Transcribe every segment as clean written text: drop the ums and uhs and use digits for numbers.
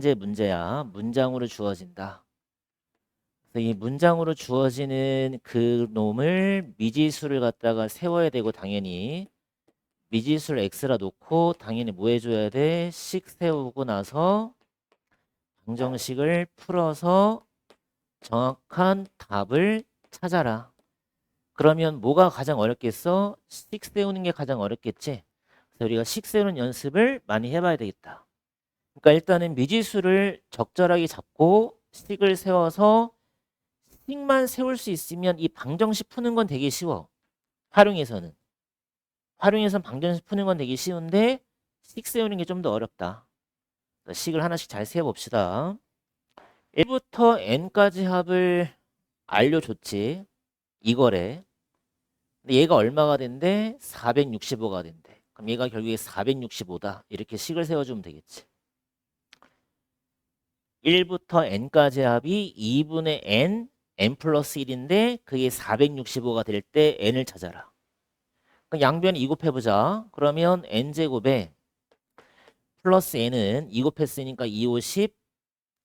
문제 문제야. 문장으로 주어진다. 그래서 이 문장으로 주어지는 그 놈을 미지수를 갖다가 세워야 되고 당연히 미지수를 x라 놓고 당연히 뭐 해줘야 돼? 식 세우고 나서 방정식을 풀어서 정확한 답을 찾아라. 그러면 뭐가 가장 어렵겠어? 식 세우는 게 가장 어렵겠지? 그래서 우리가 식 세우는 연습을 많이 해봐야 되겠다. 그러니까 일단은 미지수를 적절하게 잡고 식을 세워서 식만 세울 수 있으면 이 방정식 푸는 건 되게 쉬워. 활용해서는. 활용해서 방정식 푸는 건 되게 쉬운데 식 세우는 게 좀 더 어렵다. 식을 하나씩 잘 세워봅시다. 1부터 n까지 합을 알려줬지. 이거래. 근데 얘가 얼마가 된대? 465가 된대. 그럼 얘가 결국에 465다. 이렇게 식을 세워주면 되겠지. 1부터 n까지 합이 2분의 n 플러스 1인데 그게 465가 될 때 n을 찾아라. 그럼 양변 2 곱해보자. 그러면 n제곱에 플러스 n은 2 곱했으니까 2, 5, 10,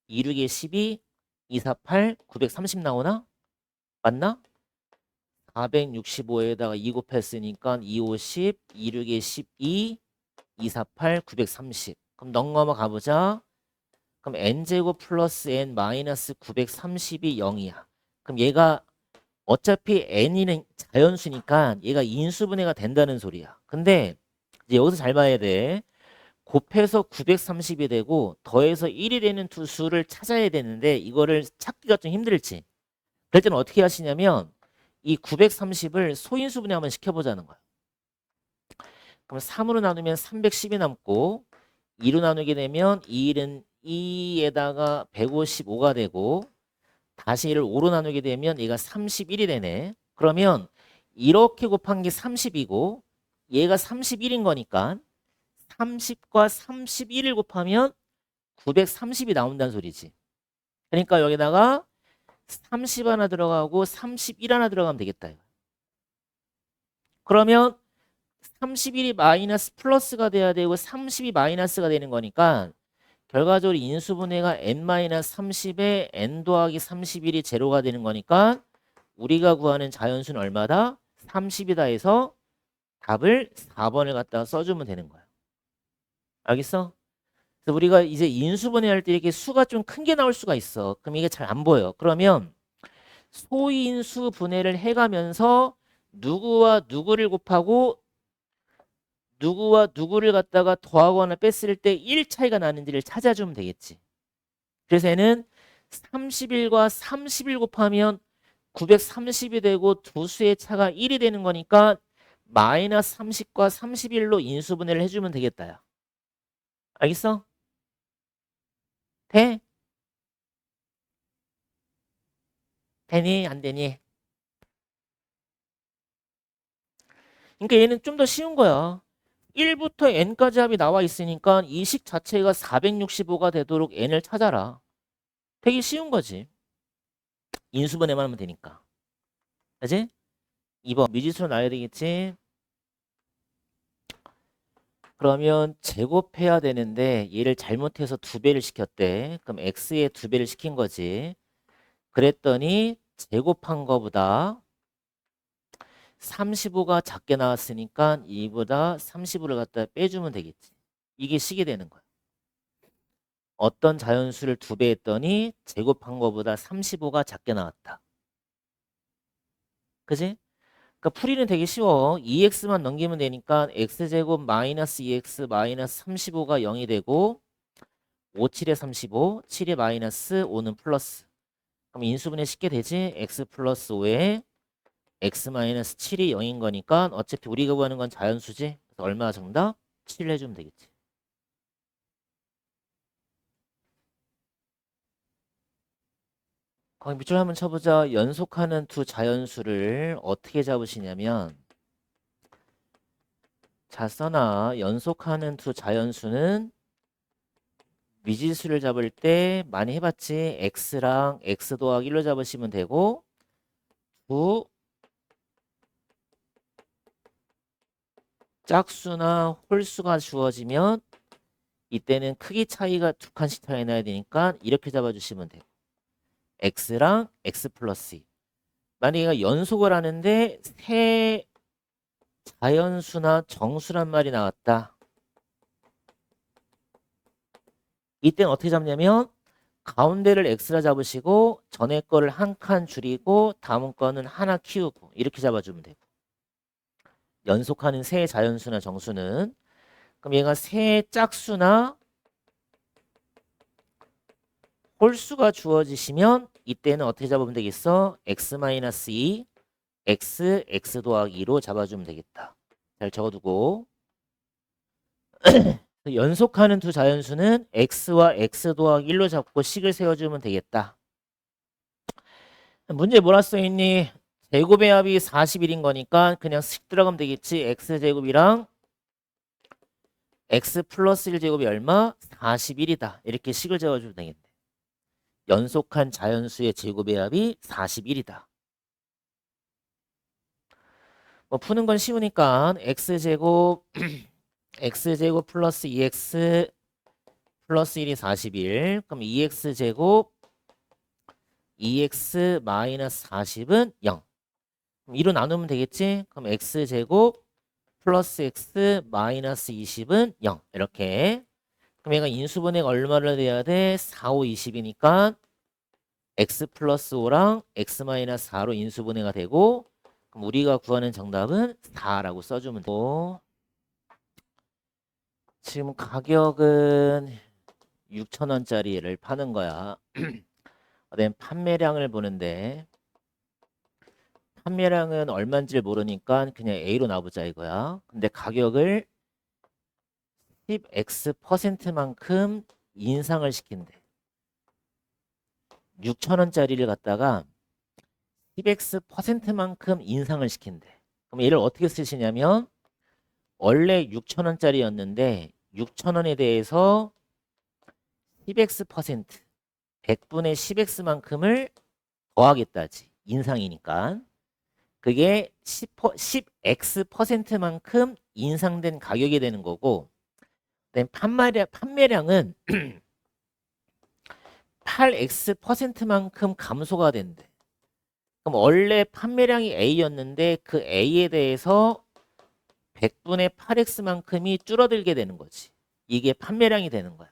2, 6에 12, 2, 4, 8, 930 나오나? 맞나? 465에다가 2 곱했으니까 2, 5, 10, 2, 6에 12, 2, 4, 8, 930. 그럼 넘어가 가보자. 그럼 n제곱 플러스 n 마이너스 930이 0이야. 그럼 얘가 어차피 n이는 자연수니까 얘가 인수분해가 된다는 소리야. 근데 이제 여기서 잘 봐야 돼. 곱해서 930이 되고 더해서 1이 되는 두 수를 찾아야 되는데 이거를 찾기가 좀 힘들지. 그럴 때는 어떻게 하시냐면 이 930을 소인수분해 한번 시켜보자는 거야. 그럼 3으로 나누면 310이 남고 2로 나누게 되면 2는 2에다가 155가 되고 다시 얘를 5로 나누게 되면 얘가 31이 되네. 그러면 이렇게 곱한 게 30이고 얘가 31인 거니까 30과 31을 곱하면 930이 나온다는 소리지. 그러니까 여기다가 30 하나 들어가고 31 하나 들어가면 되겠다. 그러면 31이 마이너스 플러스가 돼야 되고 30이 마이너스가 되는 거니까 결과적으로 인수분해가 n-30에 n 더하기 31이 제로가 되는 거니까 우리가 구하는 자연수는 얼마다? 30이다 해서 답을 4번을 갖다가 써주면 되는 거야. 알겠어? 그래서 우리가 이제 인수분해 할 때 이렇게 수가 좀 큰 게 나올 수가 있어. 그럼 이게 잘 안 보여. 그러면 소인수 분해를 해가면서 누구와 누구를 곱하고 누구와 누구를 갖다가 더하거나 뺐을 때 1 차이가 나는지를 찾아주면 되겠지. 그래서 얘는 31과 31 곱하면 930이 되고 두 수의 차가 1이 되는 거니까 마이너스 30과 31로 인수분해를 해주면 되겠다. 야. 알겠어? 돼? 되니? 안 되니? 그러니까 얘는 좀 더 쉬운 거야. 1부터 n까지 합이 나와 있으니까 이 식 자체가 465가 되도록 n을 찾아라. 되게 쉬운 거지. 인수분해만 하면 되니까. 그지? 2번 미지수로 나와야 되겠지? 그러면 제곱해야 되는데 얘를 잘못해서 2배를 시켰대. 그럼 x에 2배를 시킨 거지. 그랬더니 제곱한 거보다 35가 작게 나왔으니까 이보다 35를 갖다 빼주면 되겠지. 이게 식이 되는 거야. 어떤 자연수를 2배 했더니 제곱한 거보다 35가 작게 나왔다. 그지? 그러니까 풀이는 되게 쉬워. 2x만 넘기면 되니까 x제곱 마이너스 2x 마이너스 35가 0이 되고 5, 7에 35, 7에 마이너스 5는 플러스. 그럼 인수분해 쉽게 되지? x 플러스 5에 x 마이너스 7이 0인 거니까 어차피 우리가 구하는 건 자연수지. 그래서 얼마 정답? 7 해주면 되겠지. 거기 밑줄 한번 쳐보자. 연속하는 두 자연수를 어떻게 잡으시냐면 자 써놔. 연속하는 두 자연수는 미지수를 잡을 때 많이 해봤지. x랑 x 더하기 1로 잡으시면 되고 두 짝수나 홀수가 주어지면 이때는 크기 차이가 2칸씩 차이 나야 되니까 이렇게 잡아주시면 돼요. x랑 x 플러스 2. 만약에 연속을 하는데 세 자연수나 정수란 말이 나왔다. 이때는 어떻게 잡냐면 가운데를 x라 잡으시고 전에 거를 한 칸 줄이고 다음 거는 하나 키우고 이렇게 잡아주면 되고, 연속하는 세 자연수나 정수는, 그럼 얘가 세 짝수나 홀수가 주어지시면 이때는 어떻게 잡으면 되겠어? x-2 x 더하기 2로 잡아주면 되겠다. 잘 적어두고 연속하는 두 자연수는 x와 x 더하기 1로 잡고 식을 세워주면 되겠다. 문제 뭐라 써있니? 제곱의 합이 41인 거니까 그냥 식 들어가면 되겠지. x제곱이랑 x 플러스 1제곱이 얼마? 41이다. 이렇게 식을 재워주면 되겠네. 연속한 자연수의 제곱의 합이 41이다. 뭐 푸는 건 쉬우니까 x제곱 x제곱 플러스 2x 플러스 1이 41. 그럼 2x제곱 2x 마이너스 40은 0. 그럼 2로 나누면 되겠지? 그럼 x제곱 플러스 x 마이너스 20은 0. 이렇게. 그럼 얘가 인수분해가 얼마를 돼야 돼? 4, 5, 20이니까 x 플러스 5랑 x 마이너스 4로 인수분해가 되고, 그럼 우리가 구하는 정답은 4라고 써주면 되고, 지금 가격은 6,000원짜리를 파는 거야. 그다음 판매량을 보는데 판매량은 얼마인지 모르니까 그냥 A로 나오자 이거야. 근데 가격을 10x%만큼 인상을 시킨대. 6,000원짜리를 갖다가 10x%만큼 인상을 시킨대. 그럼 얘를 어떻게 쓰시냐면 원래 6,000원짜리였는데 6,000원에 대해서 10x%, 100분의 10x만큼을 더하겠다지. 인상이니까. 그게 10x%만큼 인상된 가격이 되는 거고, 판매량은 8x%만큼 감소가 된대. 그럼 원래 판매량이 A였는데 그 A에 대해서 100분의 8x만큼이 줄어들게 되는 거지. 이게 판매량이 되는 거야.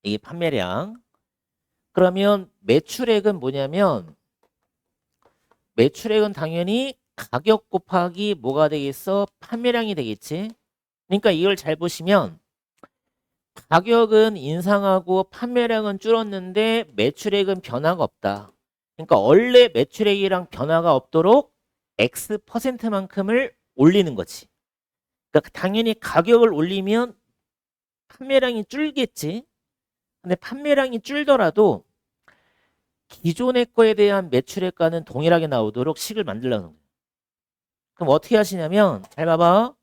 이게 판매량. 그러면 매출액은 뭐냐면 매출액은 당연히 가격 곱하기 뭐가 되겠어? 판매량이 되겠지. 그러니까 이걸 잘 보시면 가격은 인상하고 판매량은 줄었는데 매출액은 변화가 없다. 그러니까 원래 매출액이랑 변화가 없도록 X%만큼을 올리는 거지. 그러니까 당연히 가격을 올리면 판매량이 줄겠지. 근데 판매량이 줄더라도 기존의 거에 대한 매출액과는 동일하게 나오도록 식을 만들려는 거예요. 그럼 어떻게 하시냐면 잘 봐봐.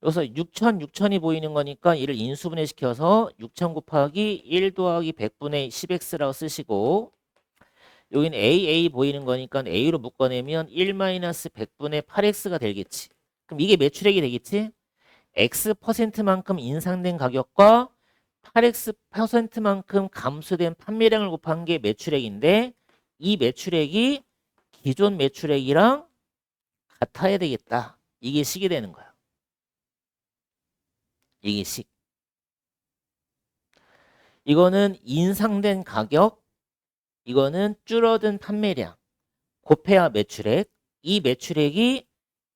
여기서 6,000이 보이는 거니까 이를 인수분해 시켜서 6,000 곱하기 1 더하기 100분의 10x라고 쓰시고, 여기는 AA 보이는 거니까 A로 묶어내면 1-100분의 8x가 되겠지. 그럼 이게 매출액이 되겠지? X%만큼 인상된 가격과 8X%만큼 감소된 판매량을 곱한 게 매출액인데, 이 매출액이 기존 매출액이랑 같아야 되겠다. 이게 식이 되는 거야. 이게 식. 이거는 인상된 가격, 이거는 줄어든 판매량, 곱해야 매출액. 이 매출액이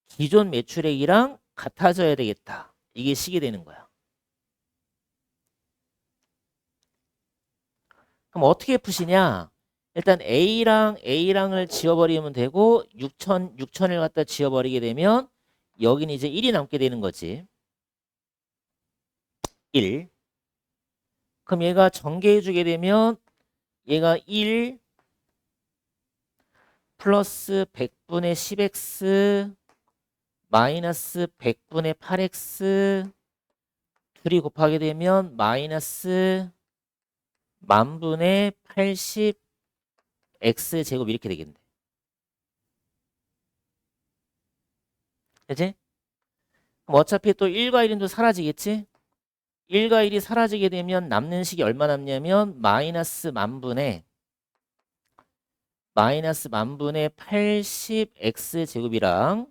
기존 매출액이랑 같아져야 되겠다. 이게 식이 되는 거야. 그럼 어떻게 푸시냐? 일단 A랑을 지워버리면 되고 6,000을 갖다 지워버리게 되면 여기는 이제 1이 남게 되는 거지. 1. 그럼 얘가 전개해주게 되면 얘가 1 플러스 100분의 10x 마이너스 100분의 8x 둘이 곱하게 되면 마이너스 만분의 80 x제곱 이렇게 되겠네. 그치? 그럼 어차피 또 1과 1은 또 사라지겠지? 1과 1이 사라지게 되면 남는 식이 얼마 남냐면 마이너스 만분의 80x 제곱이랑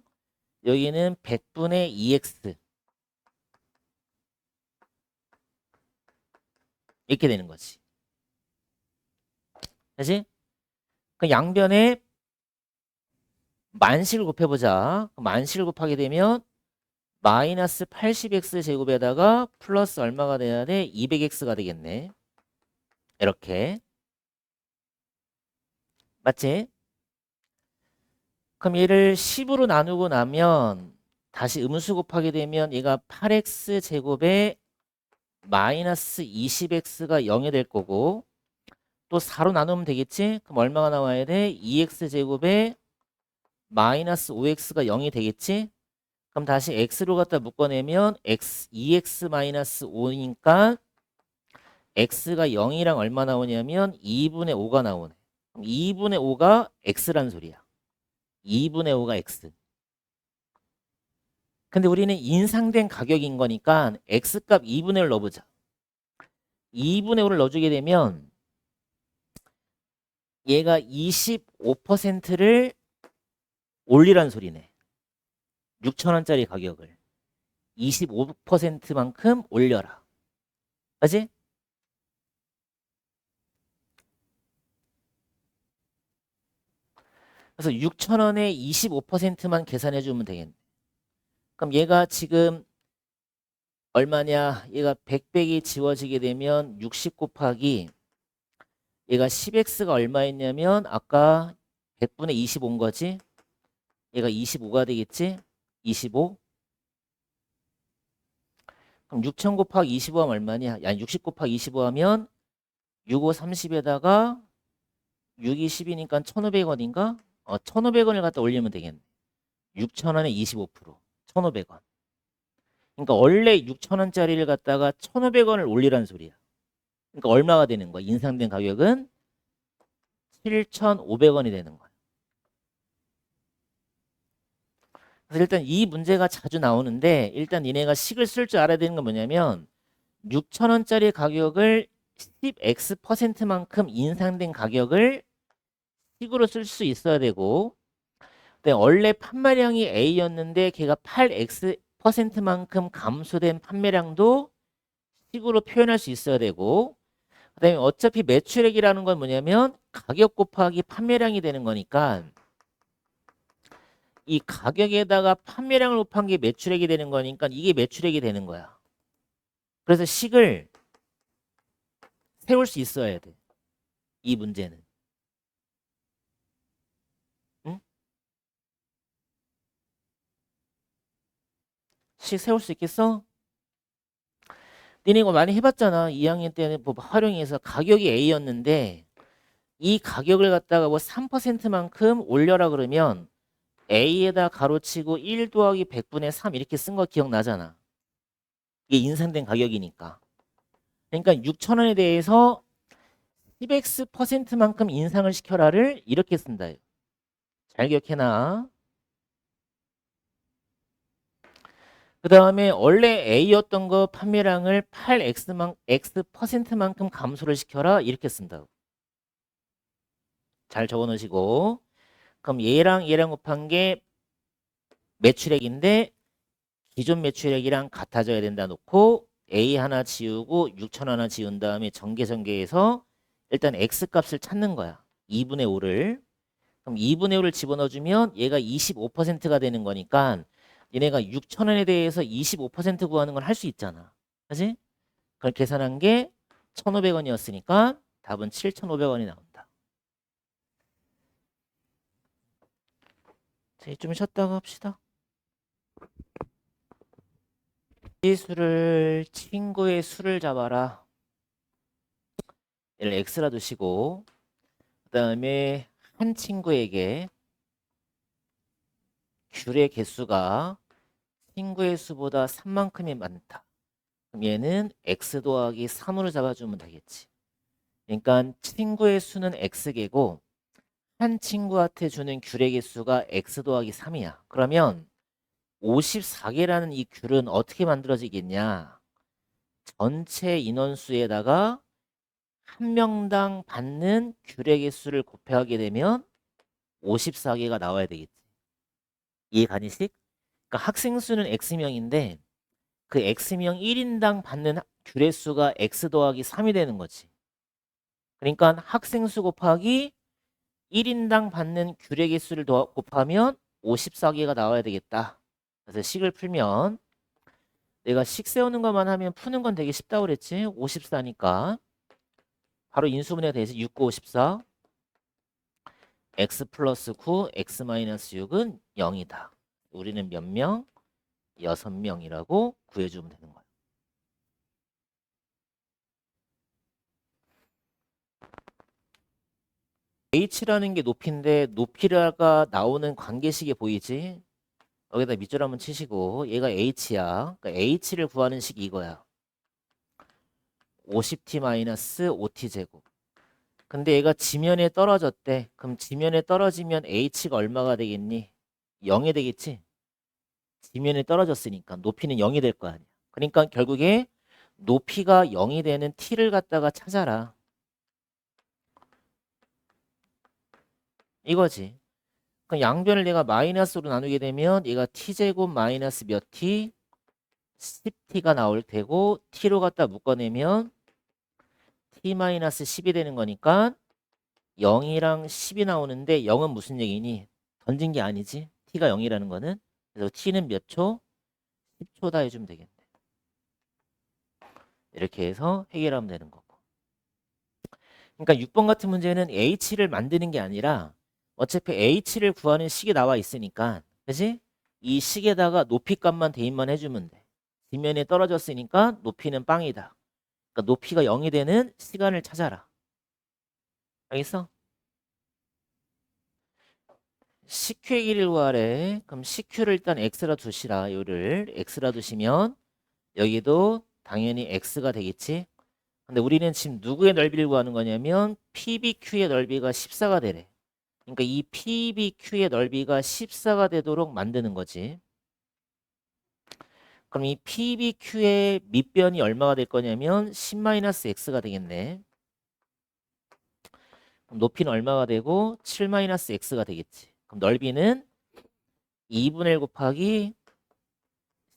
여기는 100분의 2x 이렇게 되는 거지. 그지? 그 양변에 만식을 곱해보자. 만식을 곱하게 되면 마이너스 80x 제곱에다가 플러스 얼마가 돼야 돼? 200x가 되겠네. 이렇게. 맞지? 그럼 얘를 10으로 나누고 나면 다시 음수 곱하게 되면 얘가 8x 제곱에 마이너스 20x가 0이 될 거고 또 4로 나누면 되겠지? 그럼 얼마가 나와야 돼? 2x 제곱에 마이너스 5x가 0이 되겠지? 그럼 다시 x로 갖다 묶어내면 2x 마이너스 5니까 x가 0이랑 얼마 나오냐면 2분의 5가 나오네. 그럼 2분의 5가 x란 소리야. 2분의 5가 x. 근데 우리는 인상된 가격인 거니까 x값 2분의 1 넣어보자. 2분의 5를 넣어주게 되면 얘가 25%를 올리란 소리네. 6,000원짜리 가격을 25%만큼 올려라. 그지? 그래서 6,000원에 25%만 계산해 주면 되겠네. 그럼 얘가 지금 얼마냐? 얘가 100백이 지워지게 되면 60 곱하기 얘가 10x가 얼마였냐면 아까 100분의 25인 거지? 얘가 25가 되겠지? 25. 그럼 6,000 곱하기 25 하면 얼마냐? 아니 60 곱하기 25 하면 6, 5, 30에다가 6이 10이니까 1,500원인가? 1,500원을 갖다 올리면 되겠네. 6,000원에 25%. 1,500원. 그러니까 원래 6,000원짜리를 갖다가 1,500원을 올리라는 소리야. 그러니까 얼마가 되는 거야? 인상된 가격은 7,500원이 되는 거야. 그래서 일단 이 문제가 자주 나오는데 일단 니네가 식을 쓸 줄 알아야 되는 건 뭐냐면 6,000원짜리 가격을 10x%만큼 인상된 가격을 식으로 쓸 수 있어야 되고 원래 판매량이 A였는데 걔가 8x%만큼 감소된 판매량도 식으로 표현할 수 있어야 되고 그다음에 어차피 매출액이라는 건 뭐냐면 가격 곱하기 판매량이 되는 거니까 이 가격에다가 판매량을 곱한 게 매출액이 되는 거니까 이게 매출액이 되는 거야. 그래서 식을 세울 수 있어야 돼. 이 문제는. 응? 식 세울 수 있겠어? 니네 이거 많이 해봤잖아. 2학년 때는 뭐 활용해서 가격이 A였는데 이 가격을 갖다가 뭐 3%만큼 올려라 그러면 A에다 가로치고 1 더하기 100분의 3 이렇게 쓴 거 기억나잖아. 이게 인상된 가격이니까. 그러니까 6,000원에 대해서 10x%만큼 인상을 시켜라를 이렇게 쓴다. 잘 기억해놔. 그 다음에 원래 A였던 거 판매량을 8x%만큼 감소를 시켜라 이렇게 쓴다고. 잘 적어 놓으시고 그럼 얘랑 얘랑 곱한 게 매출액인데 기존 매출액이랑 같아져야 된다 놓고 A 하나 지우고 6천 하나 지운 다음에 전개해서 일단 X값을 찾는 거야. 2분의 5를. 그럼 2분의 5를 집어넣어주면 얘가 25%가 되는 거니까 얘네가 6,000원에 대해서 25% 구하는 걸 할 수 있잖아. 그지? 그걸 계산한 게 1,500원이었으니까 답은 7,500원이 나온다. 자, 좀 쉬었다가 합시다. 이 수를 친구의 수를 잡아라. 얘를 x라 두시고 그 다음에 한 친구에게 귤의 개수가 친구의 수보다 3만큼이 많다. 그럼 얘는 x 더하기 3으로 잡아주면 되겠지. 그러니까 친구의 수는 x개고 한 친구한테 주는 귤의 개수가 x 더하기 3이야. 그러면 54개라는 이 귤은 어떻게 만들어지겠냐? 전체 인원수에다가 한 명당 받는 귤의 개수를 곱하게 되면 54개가 나와야 되겠지. 이해 가니식? 그러니까 학생 수는 X명인데 그 X명 1인당 받는 귤의 수가 X 더하기 3이 되는 거지. 그러니까 학생 수 곱하기 1인당 받는 귤의 개수를 곱하면 54개가 나와야 되겠다. 그래서 식을 풀면 내가 식 세우는 것만 하면 푸는 건 되게 쉽다고 그랬지. 54니까 바로 인수분해가 되지. 6, 9, 54 x 플러스 9 x 마이너스 6은 0이다. 우리는 몇 명? 6명이라고 구해주면 되는 거야. h라는 게 높이인데 높이가 나오는 관계식이 보이지? 여기다 밑줄 한번 치시고 얘가 h야. 그러니까 h를 구하는 식이 이거야. 50t-5t 제곱. 근데 얘가 지면에 떨어졌대. 그럼 지면에 떨어지면 h가 얼마가 되겠니? 0이 되겠지? 지면에 떨어졌으니까 높이는 0이 될 거 아니야. 그러니까 결국에 높이가 0이 되는 t를 갖다가 찾아라. 이거지. 그럼 양변을 내가 마이너스로 나누게 되면 얘가 t제곱 마이너스 몇 t? 10t가 나올 테고 t로 갖다 묶어내면 t-10이 되는 거니까 0이랑 10이 나오는데 0은 무슨 얘기니? 던진 게 아니지. t가 0이라는 거는. 그래서 t는 몇 초? 10초다 해주면 되겠네. 이렇게 해서 해결하면 되는 거고. 그러니까 6번 같은 문제는 h를 만드는 게 아니라 어차피 h를 구하는 식이 나와 있으니까 그지? 이 식에다가 높이 값만 대입만 해주면 돼. 지면에 떨어졌으니까 높이는 빵이다. 그러니까 높이가 0이 되는 시간을 찾아라. 알겠어? CQ의 길이를 구하래. 그럼 CQ를 일단 x라 두시라. 요를 x라 두시면 여기도 당연히 x가 되겠지. 근데 우리는 지금 누구의 넓이를 구하는 거냐면 PBQ의 넓이가 14가 되래. 그러니까 이 PBQ의 넓이가 14가 되도록 만드는 거지. 그럼 이 PBQ의 밑변이 얼마가 될 거냐면 10-x가 되겠네. 그럼 높이는 얼마가 되고 7-x가 되겠지. 그럼 넓이는 2분의 1 곱하기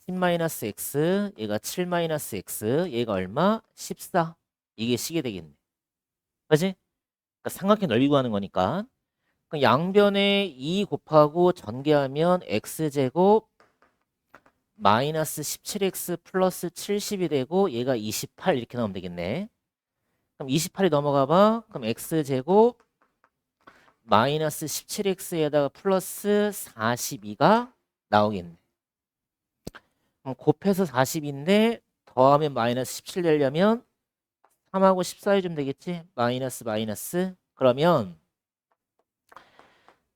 10-x 얘가 7-x 얘가 얼마? 14. 이게 식이 되겠네. 그지? 그러니까 삼각형 넓이 구하는 거니까. 그럼 양변에 2 곱하고 전개하면 x제곱 마이너스 17x 플러스 70이 되고 얘가 28 이렇게 나오면 되겠네. 그럼 28이 넘어가 봐. 그럼 x제곱 마이너스 17x에다가 플러스 42가 나오겠네. 그럼 곱해서 40인데 더하면 마이너스 17 되려면 3하고 14 해주면 되겠지? 마이너스 마이너스. 그러면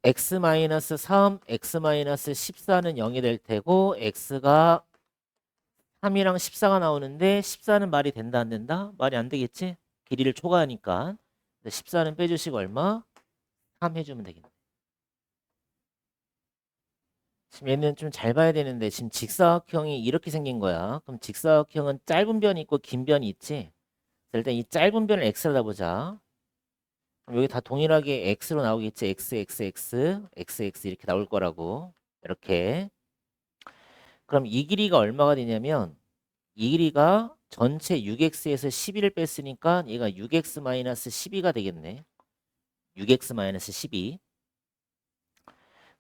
x-3, x-14는 0이 될 테고 x가 3이랑 14가 나오는데 14는 말이 된다 안 된다? 말이 안 되겠지? 길이를 초과하니까 14는 빼주시고 얼마? 3 해주면 되겠네. 지금 얘는 좀 잘 봐야 되는데 지금 직사각형이 이렇게 생긴 거야. 그럼 직사각형은 짧은 변이 있고 긴 변이 있지? 일단 이 짧은 변을 x라다 보자. 그럼 여기 다 동일하게 x로 나오겠지? x 이렇게 나올 거라고. 이렇게. 그럼 이 길이가 얼마가 되냐면 이 길이가 전체 6x에서 11을 뺐으니까 얘가 6x-12가 되겠네. 6x-12.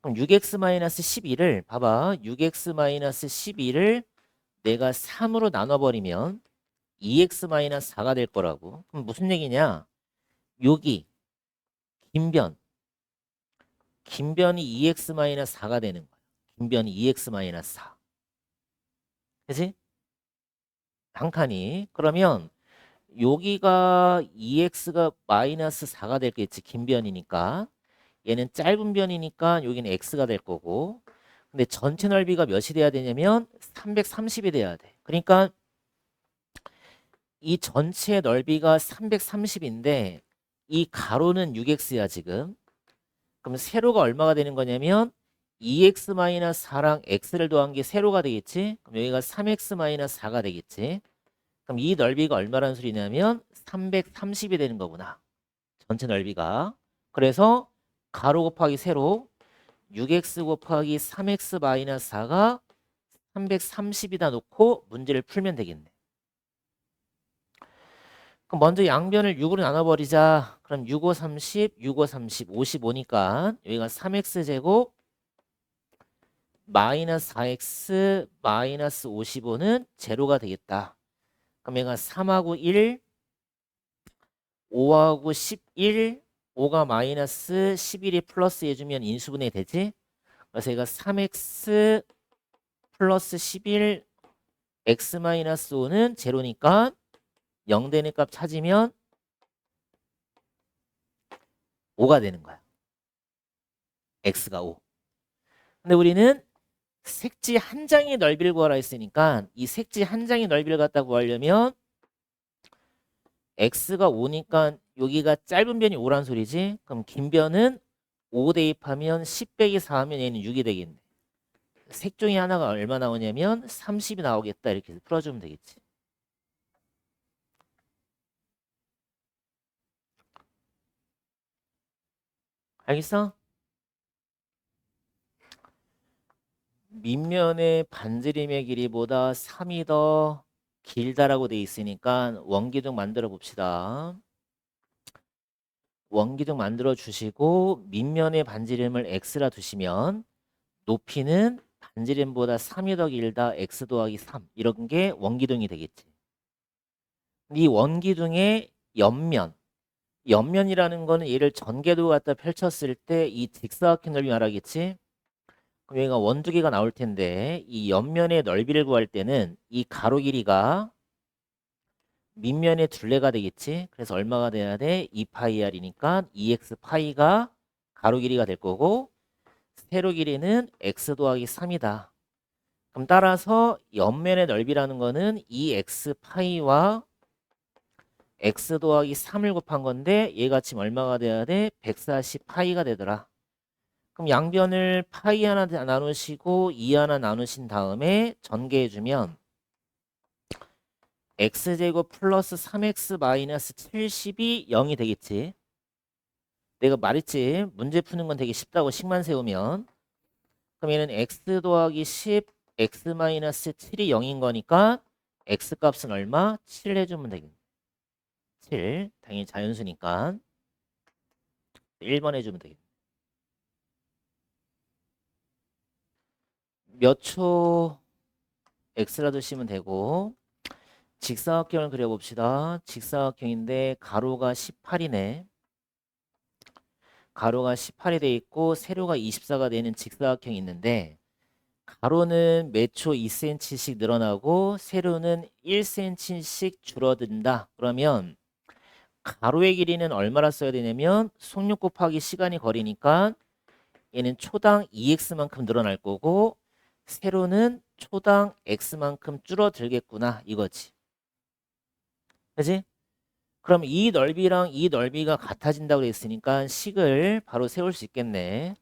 그럼 6x-12를 봐봐. 6x-12를 내가 3으로 나눠버리면 2x-4가 될 거라고. 그럼 무슨 얘기냐? 여기 긴 변이 2x-4가 되는 거야. 긴 변이 2x-4. 그치? 한 칸이. 그러면 여기가 2x가 마이너스 4가 되겠지. 긴 변이니까. 얘는 짧은 변이니까 여기는 x가 될 거고. 근데 전체 넓이가 몇이 돼야 되냐면 330이 돼야 돼. 그러니까 이 전체 넓이가 330인데 이 가로는 6x야 지금. 그럼 세로가 얼마가 되는 거냐면 2x-4랑 x를 더한 게 세로가 되겠지. 그럼 여기가 3x-4가 되겠지. 그럼 이 넓이가 얼마라는 소리냐면 330이 되는 거구나. 전체 넓이가. 그래서 가로 곱하기 세로 6x 곱하기 3x 마이너스 4가 330이다 놓고 문제를 풀면 되겠네. 그럼 먼저 양변을 6으로 나눠버리자. 그럼 6, 5, 30, 6, 5, 30, 55니까 여기가 3x제곱 마이너스 4x 마이너스 55는 제로가 되겠다. 그럼 얘가 3하고 1, 5하고 11, 5가 마이너스 11이 플러스 해주면 인수분해 되지? 그래서 얘가 3x 플러스 11 x 마이너스 5는 제로니까 0 되는 값 찾으면 5가 되는 거야. x가 5. 근데 우리는 색지 한 장의 넓이를 구하라 했으니까 이 색지 한 장의 넓이를 갖다 구하려면 x가 5니까 여기가 짧은 변이 5란 소리지. 그럼 긴 변은 5 대입하면 10 빼기 4하면 얘는 6이 되겠네. 색 중에 하나가 얼마 나오냐면 30이 나오겠다. 이렇게 풀어주면 되겠지. 알겠어? 밑면의 반지름의 길이보다 3이 더 길다라고 돼 있으니까 원기둥 만들어 봅시다. 원기둥 만들어 주시고 밑면의 반지름을 x라 두시면 높이는 반지름보다 3이 더 길다 x 더하기 3 이런 게 원기둥이 되겠지. 이 원기둥의 옆면이라는 거는 얘를 전개도 갖다 펼쳤을 때 이 직사각형 넓이 말하겠지. 그럼 얘가 원두개가 나올 텐데 이 옆면의 넓이를 구할 때는 이 가로 길이가 밑면의 둘레가 되겠지. 그래서 얼마가 돼야 돼? 2파이r이니까 2x 파이가 가로 길이가 될 거고 세로 길이는 x 더하기 3이다. 그럼 따라서 옆면의 넓이라는 거는 2x 파이와 x 더하기 3을 곱한 건데 얘가 지금 얼마가 돼야 돼? 140 파이가 되더라. 그럼 양변을 파이 하나 나누시고 2 하나 나누신 다음에 전개해주면 x제곱 플러스 3x 마이너스 70이 0이 되겠지. 내가 말했지. 문제 푸는 건 되게 쉽다고 식만 세우면. 그럼 얘는 x 더하기 10, x 마이너스 7이 0인 거니까 x 값은 얼마? 7 해주면 되겠네. 7. 당연히 자연수니까 1번 해주면 되겠네. 몇 초 x라 두시면 되고 직사각형을 그려봅시다. 직사각형인데 가로가 18이네. 가로가 18이 돼 있고 세로가 24가 되는 직사각형이 있는데 가로는 매 초 2cm씩 늘어나고 세로는 1cm씩 줄어든다. 그러면 가로의 길이는 얼마나 써야 되냐면 속력 곱하기 시간이 거리니까 얘는 초당 2x만큼 늘어날 거고 세로는 초당 x만큼 줄어들겠구나 이거지. 그지? 그럼 이 넓이랑 이 넓이가 같아진다고 했으니까 식을 바로 세울 수 있겠네.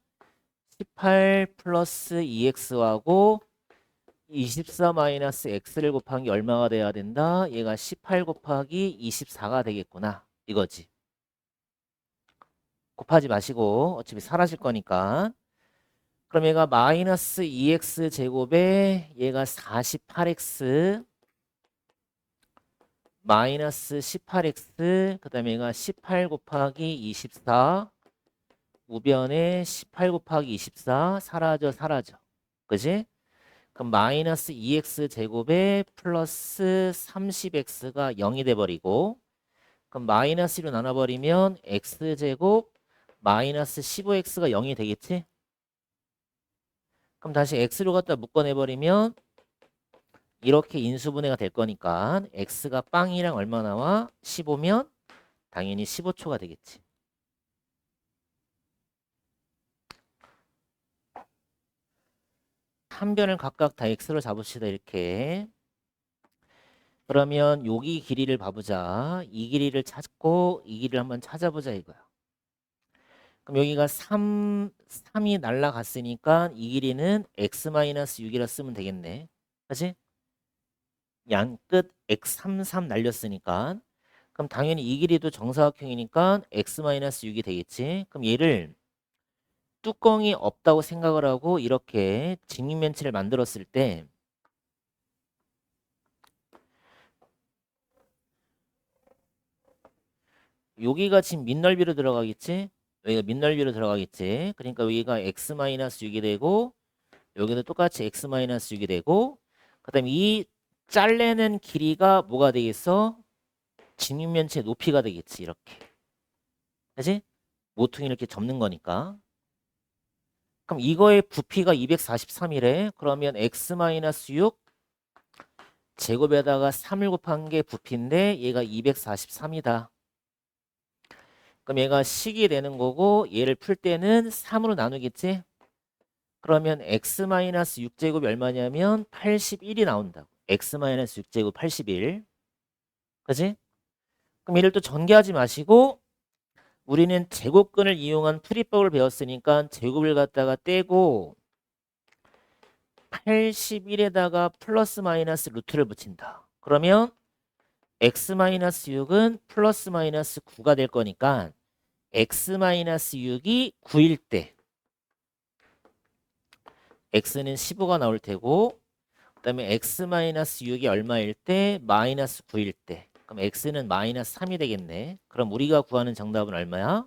18 플러스 2x하고 24 마이너스 x를 곱한 게 얼마가 돼야 된다? 얘가 18 곱하기 24가 되겠구나. 이거지. 곱하지 마시고 어차피 사라질 거니까. 그럼 얘가 마이너스 2x 제곱에 얘가 48x 마이너스 18x 그 다음에 얘가 18 곱하기 24 우변에 18 곱하기 24 사라져. 그지? 그럼 마이너스 2x 제곱에 플러스 30x가 0이 돼버리고 그럼 마이너스로 나눠버리면 x제곱 마이너스 15x가 0이 되겠지? 그럼 다시 x로 갖다 묶어내버리면 이렇게 인수분해가 될 거니까 x가 빵이랑 얼마 나와? 15면 당연히 15초가 되겠지. 한 변을 각각 다 x로 잡읍시다. 이렇게. 그러면 여기 길이를 봐보자. 이 길이를 찾고 이 길이를 한번 찾아보자 이거야. 그럼 여기가 3이 날라갔으니까 이 길이는 x-6이라 쓰면 되겠네. 그치? 양끝 x33 날렸으니까 그럼 당연히 이 길이도 정사각형이니까 x-6이 되겠지. 그럼 얘를 뚜껑이 없다고 생각을 하고 이렇게 직립면체를 만들었을 때 여기가 지금 밑넓이로 들어가겠지? 여기가 밑넓이로 들어가겠지? 그러니까 여기가 x-6이 되고 여기도 똑같이 x-6이 되고 그 다음에 이 잘래는 길이가 뭐가 되겠어? 직립면체 높이가 되겠지 이렇게. 그치? 모퉁이 이렇게 접는 거니까. 그럼 이거의 부피가 243이래. 그러면 x-6 제곱에다가 3을 곱한 게 부피인데 얘가 243이다. 그럼 얘가 식이 되는 거고 얘를 풀 때는 3으로 나누겠지? 그러면 x-6제곱이 얼마냐면 81이 나온다고. x-6제곱 81. 그지? 그럼 얘를 또 전개하지 마시고 우리는 제곱근을 이용한 풀이법을 배웠으니까 제곱을 갖다가 떼고 81에다가 플러스 마이너스 루트를 붙인다. 그러면 x-6은 플러스 마이너스 9가 될 거니까 x-6이 9일 때 x는 15가 나올 테고 그 다음에 x-6이 얼마일 때 마이너스 9일 때 그럼 x는 마이너스 3이 되겠네. 그럼 우리가 구하는 정답은 얼마야?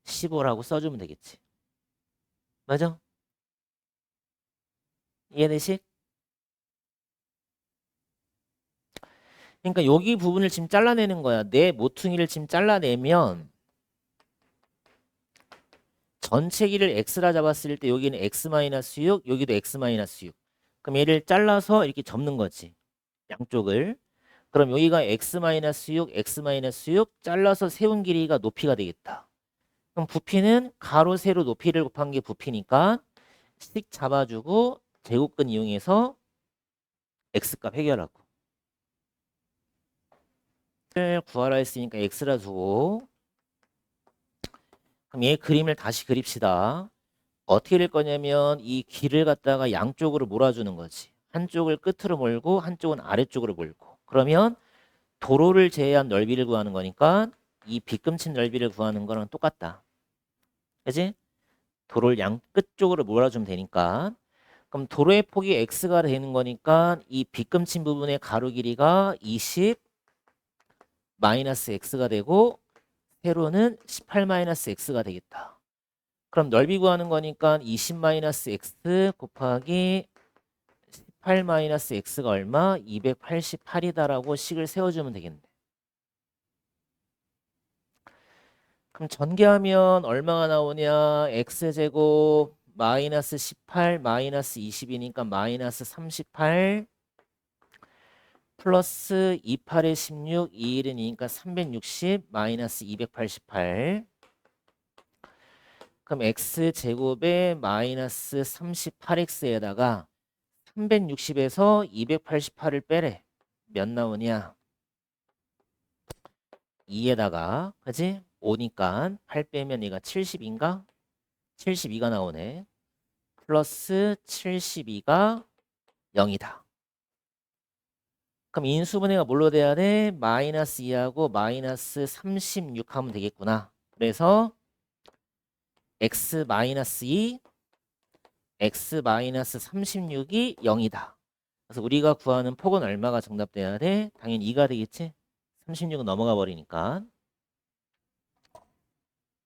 15라고 써주면 되겠지. 맞아? 이해되시? 그러니까 여기 부분을 지금 잘라내는 거야. 내 모퉁이를 지금 잘라내면 전체 길이를 x라 잡았을 때 여기는 x-6, 여기도 x-6. 그럼 얘를 잘라서 이렇게 접는 거지. 양쪽을. 그럼 여기가 x-6, x-6 잘라서 세운 길이가 높이가 되겠다. 그럼 부피는 가로, 세로 높이를 곱한 게 부피니까 씩 잡아주고 제곱근 이용해서 x값 해결하고. 를 구하라 했으니까 x라 두고 그럼 얘 그림을 다시 그립시다. 어떻게 될 거냐면 이 길을 갖다가 양쪽으로 몰아주는 거지. 한쪽을 끝으로 몰고 한쪽은 아래쪽으로 몰고. 그러면 도로를 제외한 넓이를 구하는 거니까 이 빗금친 넓이를 구하는 거랑 똑같다. 그지? 도로를 양 끝쪽으로 몰아주면 되니까. 그럼 도로의 폭이 x가 되는 거니까 이 빗금친 부분의 가로 길이가 20 마이너스 x가 되고 세로는 18 마이너스 x가 되겠다. 그럼 넓이 구하는 거니까 20 마이너스 x 곱하기 18 마이너스 x가 얼마? 288이다라고 식을 세워주면 되겠네. 그럼 전개하면 얼마가 나오냐? x제곱 마이너스 18 마이너스 20이니까 마이너스 38 플러스 28에 16, 2일이니까 360 마이너스 288 그럼 x제곱에 마이너스 38x에다가 360에서 288을 빼래. 몇 나오냐? 2에다가 그지? 5니까 8 빼면 얘가 70인가? 72가 나오네. 플러스 72가 0이다. 그럼 인수분해가 뭘로 돼야 돼? 마이너스 2하고 마이너스 36 하면 되겠구나. 그래서 x 마이너스 2, x 마이너스 36이 0이다. 그래서 우리가 구하는 폭은 얼마가 정답돼야 돼? 당연히 2가 되겠지? 36은 넘어가 버리니까.